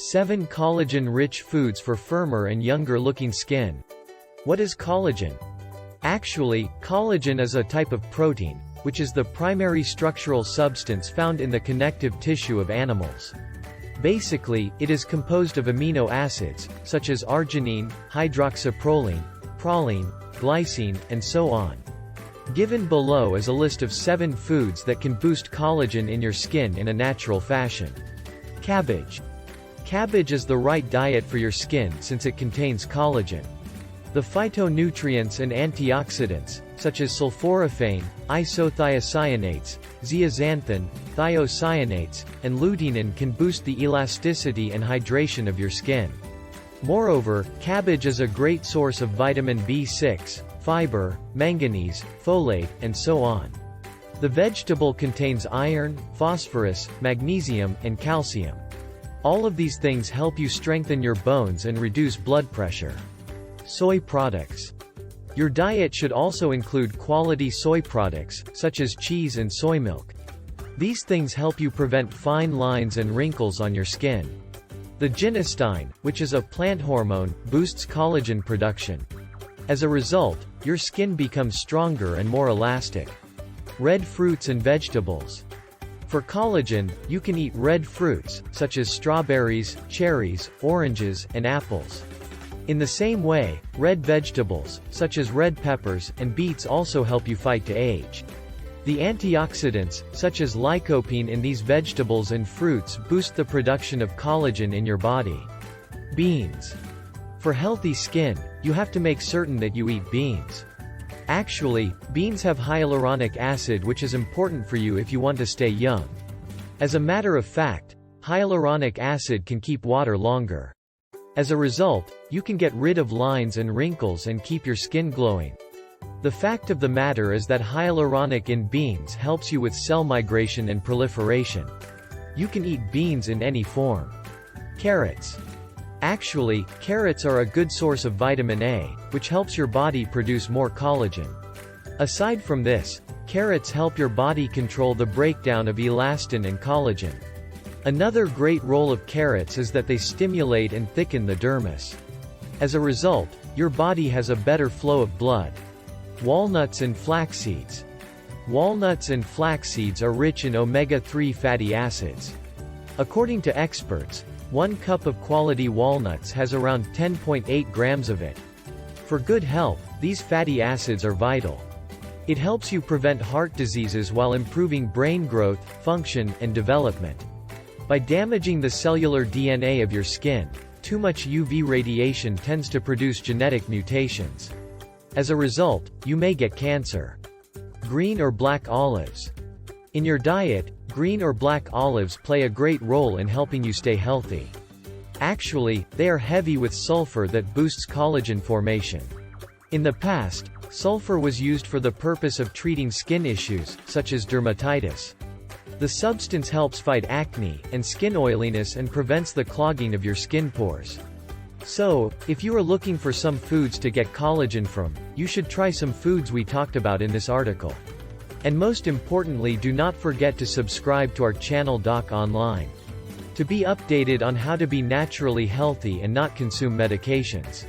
7 collagen-rich foods for firmer and younger-looking skin. What is collagen? Actually, collagen is a type of protein, which is the primary structural substance found in the connective tissue of animals. Basically, it is composed of amino acids, such as arginine, hydroxyproline, praline, glycine, and so on. Given below is a list of 7 foods that can boost collagen in your skin in a natural fashion. Cabbage. Cabbage is the right diet for your skin since it contains collagen. The phytonutrients and antioxidants, such as sulforaphane, isothiocyanates, zeaxanthin, thiocyanates, and lutenin can boost the elasticity and hydration of your skin. Moreover, cabbage is a great source of vitamin B6, fiber, manganese, folate, and so on. The vegetable contains iron, phosphorus, magnesium, and calcium. All of these things help you strengthen your bones and reduce blood pressure. Soy products. Your diet should also include quality soy products, such as cheese and soy milk. These things help you prevent fine lines and wrinkles on your skin. The genistein, which is a plant hormone, boosts collagen production. As a result, your skin becomes stronger and more elastic. Red fruits and vegetables. For collagen, you can eat red fruits, such as strawberries, cherries, oranges, and apples. In the same way, red vegetables, such as red peppers, and beets also help you fight to age. The antioxidants, such as lycopene in these vegetables and fruits boost the production of collagen in your body. Beans. For healthy skin, you have to make certain that you eat beans. Actually, beans have hyaluronic acid, which is important for you if you want to stay young. As a matter of fact, hyaluronic acid can keep water longer. As a result, you can get rid of lines and wrinkles and keep your skin glowing. The fact of the matter is that hyaluronic in beans helps you with cell migration and proliferation. You can eat beans in any form. Carrots. Actually, carrots are a good source of vitamin A, which helps your body produce more collagen. Aside from this, carrots help your body control the breakdown of elastin and collagen. Another great role of carrots is that they stimulate and thicken the dermis. As a result, your body has a better flow of blood. Walnuts and flax seeds. Walnuts and flax seeds are rich in omega-3 fatty acids. According to experts, 1 cup of quality walnuts has around 10.8 grams of it. For good health, these fatty acids are vital. It helps you prevent heart diseases while improving brain growth, function, and development. By damaging the cellular DNA of your skin, too much UV radiation tends to produce genetic mutations. As a result, you may get cancer. Green or black olives. In your diet, green or black olives play a great role in helping you stay healthy. Actually, they are heavy with sulfur that boosts collagen formation. In the past, sulfur was used for the purpose of treating skin issues, such as dermatitis. The substance helps fight acne and skin oiliness and prevents the clogging of your skin pores. So, if you are looking for some foods to get collagen from, you should try some foods we talked about in this article. And most importantly, do not forget to subscribe to our channel DocOnline to be updated on how to be naturally healthy and not consume medications.